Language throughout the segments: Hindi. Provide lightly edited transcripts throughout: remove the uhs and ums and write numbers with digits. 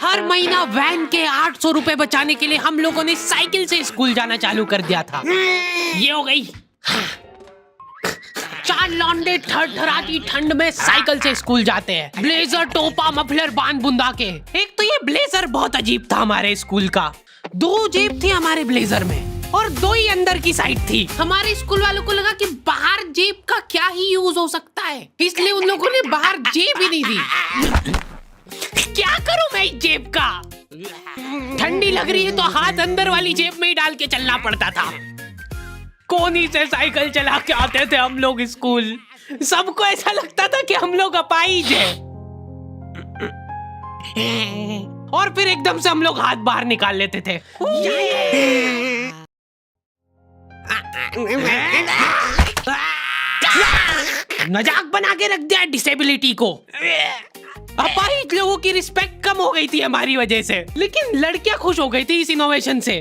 हर महीना वैन के 800 रुपए बचाने के लिए हम लोगों ने साइकिल से स्कूल जाना चालू कर दिया था। ये हो गई। 4 लौंडे थरथराती ठंड में साइकिल से स्कूल जाते हैं, ब्लेजर, टोपा, मफलर बांध बुंदा के। एक तो ये ब्लेजर बहुत अजीब था हमारे स्कूल का। 2 जेब थी हमारे ब्लेजर में और 2 ही अंदर की साइड थी। हमारे स्कूल वालों को लगा कि बाहर जेब का क्या ही यूज हो सकता है, इसलिए उन लोगों ने बाहर जेब ही नहीं दी। क्या करूं मैं इस जेब का? ठंडी लग रही है तो हाथ अंदर वाली जेब में ही डाल के चलना पड़ता था। कोनी से साइकिल चला के आते थे हम लोग स्कूल। सबको ऐसा लगता था कि हम लोग अपाहिज हैं। और फिर एकदम से हम लोग हाथ बाहर निकाल लेते थे। मजाक बना के रख दिया डिसेबिलिटी को। अपाहिज लोगों की रिस्पेक्ट कम हो गई थी हमारी वजह से, लेकिन लड़कियां खुश हो गई थी इस इनोवेशन से।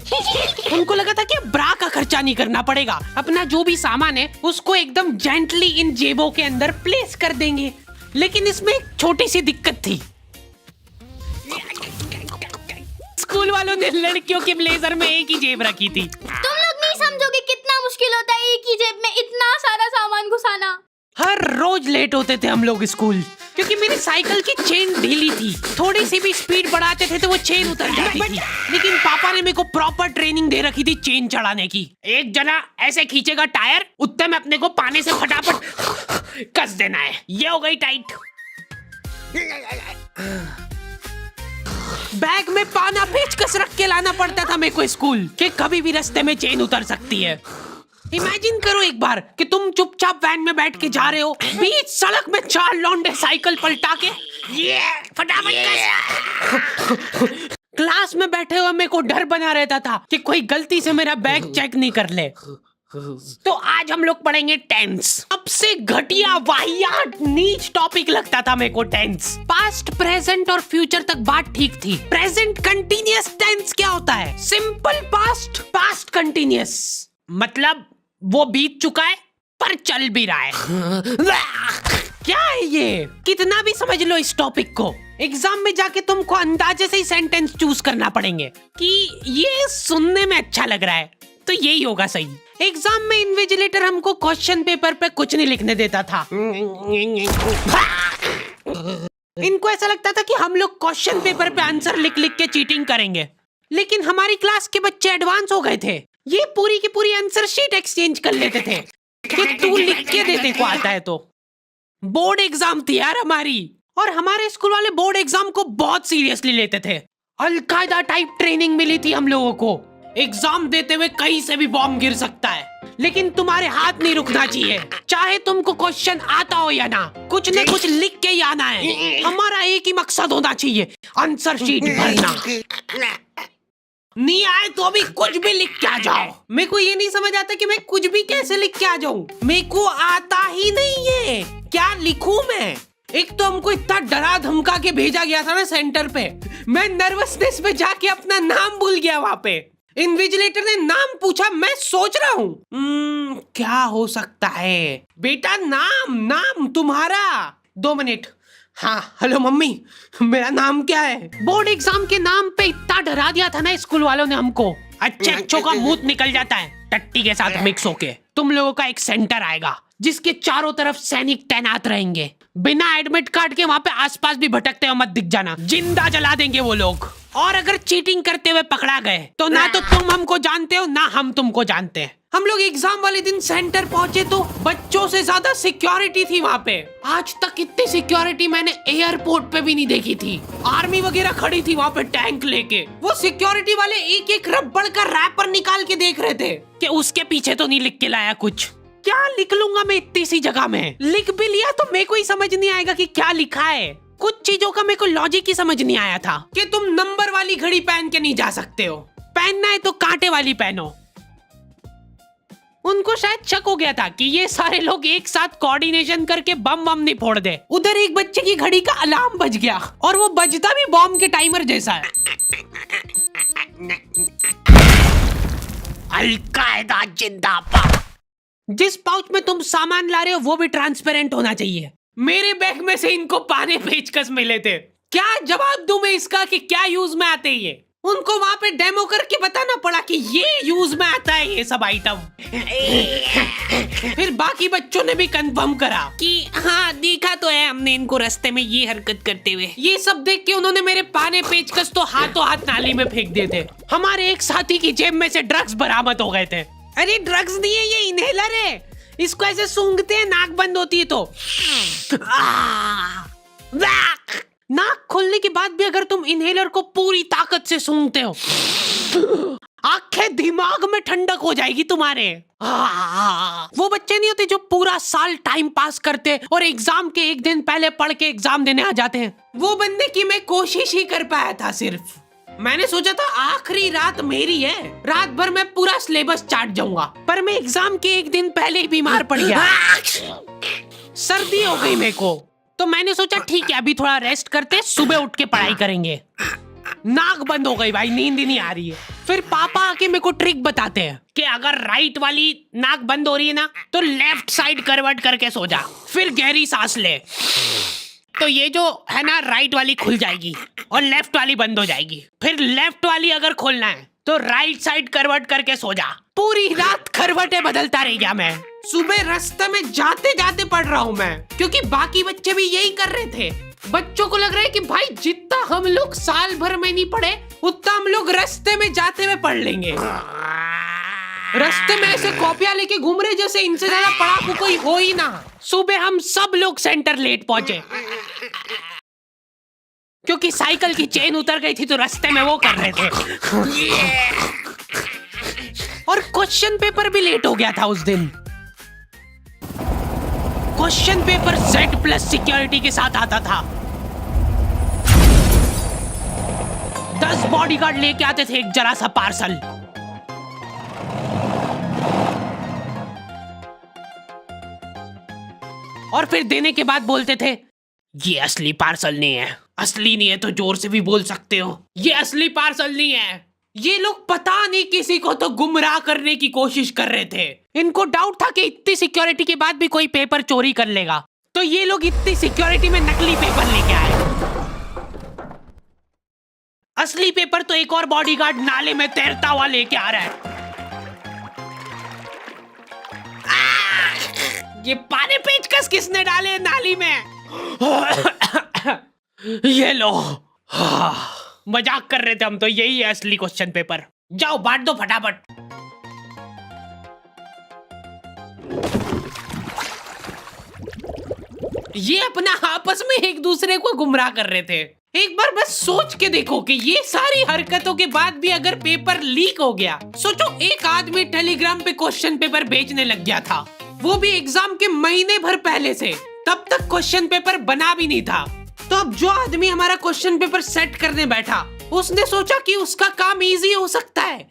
उनको लगा था कि ब्रा का खर्चा नहीं करना पड़ेगा, अपना जो भी सामान है उसको एकदम जेंटली इन जेबों के अंदर प्लेस कर देंगे। लेकिन इसमें एक छोटी सी दिक्कत थी। स्कूल वालों ने लड़कियों के ब्लेजर में एक ही जेब रखी थी। तुम लोग नहीं समझोगे कितना मुश्किल होता है एक ही जेब में इतना सारा सामान घुसाना। हर रोज लेट होते थे हम लोग स्कूल, क्योंकि मेरी साइकिल की चेन ढीली थी। थोड़ी सी भी स्पीड बढ़ाते थे तो वो चेन उतर जाती थी। लेकिन पापा ने मेरे को प्रॉपर ट्रेनिंग दे रखी थी चेन चढ़ाने की। एक जना ऐसे खींचेगा टायर, उतने में अपने को पानी से फटाफट कस देना है। ये हो गई टाइट। बैग में पाना पेचकस रख के लाना पड़ता था मेरे को स्कूल, कि कभी भी रास्ते में चेन उतर सकती है। इमेजिन करो एक बार कि तुम चुपचाप वैन में बैठ के जा रहे हो, बीच सड़क में 4 लौंडे साइकिल पलटा के ये फटाफट क्लास में बैठे हुए मेरे को डर बना रहता था कि कोई गलती से मेरा बैग चेक नहीं कर ले। तो आज हम लोग पढ़ेंगे टेंस। सबसे घटिया, वाहियात, नीच टॉपिक लगता था मेरे को टेंस। पास्ट, प्रेजेंट और फ्यूचर तक बात ठीक थी। प्रेजेंट कंटिन्यूअस टेंस क्या होता है? सिंपल पास्ट, पास्ट कंटिन्यूअस, मतलब वो बीत चुका है पर चल भी रहा है। क्या है ये? कितना भी समझ लो इस टॉपिक को, एग्जाम में जाके तुमको अंदाजे से ही सेंटेंस चूज करना पड़ेंगे कि ये सुनने में अच्छा लग रहा है तो यही होगा सही। एग्जाम में इन्विजिलेटर हमको क्वेश्चन पेपर पे कुछ नहीं लिखने देता था। इनको ऐसा लगता था कि हम लोग क्वेश्चन पेपर पे आंसर लिख लिख के चीटिंग करेंगे। लेकिन हमारी क्लास के बच्चे एडवांस हो गए थे, ये पूरी की पूरी आंसर शीट एक्सचेंज कर लेते थे कि तू लिख के दे, को आता है तो। बोर्ड एग्जाम थी यार हमारी, और हमारे स्कूल वाले बोर्ड एग्जाम को बहुत सीरियसली लेते थे। अलकायदा टाइप ट्रेनिंग मिली थी हम लोगों को। एग्जाम देते हुए कहीं से भी बॉम्ब गिर सकता है, लेकिन तुम्हारे हाथ नहीं रुकना चाहिए, चाहे तुमको क्वेश्चन आता हो या ना, कुछ न कुछ लिख के ही आना है। हमारा एक ही मकसद होना चाहिए, आंसर शीट भरना। नहीं आए तो अभी कुछ भी लिख के आ जाओ। मेरे को ये नहीं समझ आता कि मैं कुछ भी कैसे लिख के आ जाऊं, मेरे को आता ही नहीं है, क्या लिखूं मैं? एक तो हमको इतना डरा धमका के भेजा गया था ना सेंटर पे, मैं नर्वसनेस में जाके अपना नाम भूल गया वहां पे। इन्विजिलेटर ने नाम पूछा, मैं सोच रहा हूँ क्या हो सकता है। बेटा नाम तुम्हारा। 2 मिनट। हाँ हेलो मम्मी, मेरा नाम क्या है? बोर्ड एग्जाम के नाम पे इतना डरा दिया था ना स्कूल वालों ने हमको, अच्छों का मुंह निकल जाता है टट्टी के साथ मिक्स होके। तुम लोगों का एक सेंटर आएगा जिसके चारों तरफ सैनिक तैनात रहेंगे। बिना एडमिट कार्ड के वहाँ पे आसपास भी भटकते हुए मत दिख जाना, जिंदा जला देंगे वो लोग। और अगर चीटिंग करते हुए पकड़ा गए तो ना तो तुम हमको जानते हो ना हम तुमको जानते हैं। हम लोग एग्जाम वाले दिन सेंटर पहुंचे तो बच्चों से ज्यादा सिक्योरिटी थी वहाँ पे। आज तक इतनी सिक्योरिटी मैंने एयरपोर्ट पे भी नहीं देखी थी। आर्मी वगैरह खड़ी थी वहाँ पे टैंक लेके। वो सिक्योरिटी वाले एक एक रबड़ का रैपर निकाल के देख रहे थे कि उसके पीछे तो नहीं लिख के लाया कुछ। क्या लिख लूंगा मैं इतनी सी जगह में? लिख भी लिया तो मेरे को ही समझ नहीं आएगा कि क्या लिखा है। कुछ चीजों का मेरे को लॉजिक ही समझ नहीं आया था कि तुम नंबर वाली घड़ी पहन के नहीं जा सकते हो, पहनना है तो कांटे वाली पहनो। उनको शायद शक हो गया था कि ये सारे लोग एक साथ कोऑर्डिनेशन करके बम नहीं फोड़ दे। उधर एक बच्चे की घड़ी का अलार्म बज गया और वो बजता भी बॉम्ब के टाइमर जैसा है। अलकायदा जिंदाबाद। जिस पाउच में तुम सामान ला रहे हो वो भी ट्रांसपेरेंट होना चाहिए। मेरे बैग में से इनको पाने पेचकस मिले थे, क्या जवाब दूं मैं इसका कि क्या यूज में आते हैं ये? उनको वहाँ पे डेमो करके बताना पड़ा कि ये यूज में आता है ये सब आइटम। फिर बाकी बच्चों ने भी कंफर्म करा कि हाँ देखा तो है हमने इनको रास्ते में ये हरकत करते हुए। ये सब देख के उन्होंने मेरे पाने पेचकस तो हाथों हाथ नाली में फेंक दिए थे। हमारे एक साथी की जेब में से ड्रग्स बरामद हो गए थे। अरे ड्रग्स नहीं है, ये इनहेलर है। इसको ऐसे सूंघते हैं, नाक बंद होती है तो नाक खोलने के बाद भी अगर तुम इनहेलर को पूरी ताकत से सूंघते हो, आंखें दिमाग में ठंडक हो जाएगी तुम्हारे। वो बच्चे नहीं होते जो पूरा साल टाइम पास करते और एग्जाम के एक दिन पहले पढ़ के एग्जाम देने आ जाते हैं। वो बनने की मैं कोशिश ही कर पाया था। सिर्फ मैंने सोचा था आखिरी रात मेरी है, रात भर मैं पूरा सिलेबस चाट जाऊंगा, पर मैं एग्जाम के एक दिन पहले ही बीमार पड़ गया। सर्दी हो गई मेरे को, तो मैंने सोचा ठीक है अभी थोड़ा रेस्ट करते, सुबह उठ के पढ़ाई करेंगे। नाक बंद हो गई भाई, नींद ही नहीं आ रही है। फिर पापा आके मेरे को ट्रिक बताते हैं कि अगर राइट वाली नाक बंद हो रही है ना तो लेफ्ट साइड करवट करके सो जा, फिर गहरी सांस ले, तो ये जो है ना राइट वाली खुल जाएगी और लेफ्ट वाली बंद हो जाएगी। फिर लेफ्ट वाली अगर खोलना है तो राइट साइड करवट करके सो जा। पूरी रात करवटें बदलता रह गया मैं। सुबह रास्ते में जाते जाते पढ़ रहा हूँ मैं, क्योंकि बाकी बच्चे भी यही कर रहे थे। बच्चों को लग रहा है कि भाई जितना हम लोग साल भर में नहीं पढ़े उतना हम लोग रास्ते में जाते हुए पढ़ लेंगे। रास्ते में ऐसे कॉपियां लेके घूम रहे जैसे इनसे ज्यादा पढ़ाकू कोई हो ही ना। सुबह हम सब लोग सेंटर लेट पहुंचे क्योंकि साइकिल की चेन उतर गई थी, तो रास्ते में वो कर रहे थे। और क्वेश्चन पेपर भी लेट हो गया था उस दिन। क्वेश्चन पेपर Z+ सिक्योरिटी के साथ आता था। 10 बॉडीगार्ड लेके आते थे एक जरा सा पार्सल। और फिर देने के बाद बोलते थे ये असली पार्सल नहीं है। असली नहीं है तो जोर से भी बोल सकते हो, ये असली पार्सल नहीं है। ये लोग पता नहीं किसी को तो गुमराह करने की कोशिश कर रहे थे। इनको डाउट था कि इतनी सिक्योरिटी के बाद भी कोई पेपर चोरी कर लेगा, तो ये लोग इतनी सिक्योरिटी में नकली पेपर लेके आए। असली पेपर तो एक और बॉडीगार्ड नाले में तैरता हुआ लेके आ रहा है। ये पाने पेचकस किसने डाले नाली में? ये लो। मजाक कर रहे थे हम तो, यही है असली क्वेश्चन पेपर। जाओ बांट दो फटाफट। ये अपना आपस में एक दूसरे को गुमराह कर रहे थे। एक बार बस सोच के देखो कि ये सारी हरकतों के बाद भी अगर पेपर लीक हो गया, सोचो एक आदमी टेलीग्राम पे क्वेश्चन पेपर बेचने लग गया था, वो भी एग्जाम के महीने भर पहले से, तब तक क्वेश्चन पेपर बना भी नहीं था। तो अब जो आदमी हमारा क्वेश्चन पेपर सेट करने बैठा, उसने सोचा कि उसका काम इजी हो सकता है,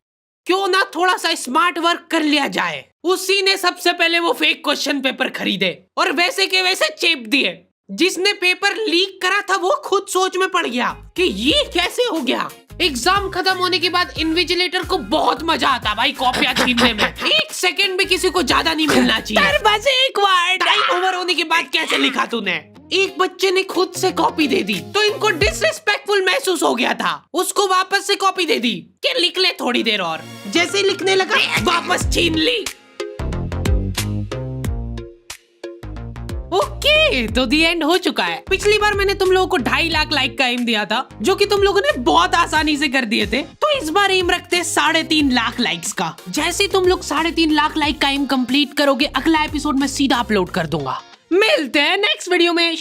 क्यों ना थोड़ा सा स्मार्ट वर्क कर लिया जाए। उसी ने सबसे पहले वो फेक क्वेश्चन पेपर खरीदे और वैसे के वैसे चेप दिए। जिसने पेपर लीक करा था वो खुद सोच में पड़ गया कि ये कैसे हो गया। एग्जाम खत्म होने के बाद इन्विजिलेटर को बहुत मजा आता भाई कॉपियां छीनने में। एक सेकंड भी किसी को ज्यादा नहीं मिलना चाहिए। बस एक बार टाइम ओवर होने के बाद कैसे लिखा तूने? एक बच्चे ने खुद से कॉपी दे दी तो इनको डिसरिस्पेक्टफुल महसूस हो गया था। उसको वापस से कॉपी दे दी कि लिख ले थोड़ी देर और। जैसे ही लिखने लगा वापस छीन ली। ओके, तो दी एंड हो चुका है। पिछली बार मैंने तुम लोगों को 2.5 लाख लाइक का एम दिया था, जो कि तुम लोगों ने बहुत आसानी से कर दिए थे। तो इस बार एम रखते हैं 3.5 लाख लाइक्स का। जैसे ही तुम लोग 3.5 लाख लाइक का एम कंप्लीट करोगे, अगला एपिसोड में सीधा अपलोड कर दूंगा। मिलते हैं नेक्स्ट वीडियो में।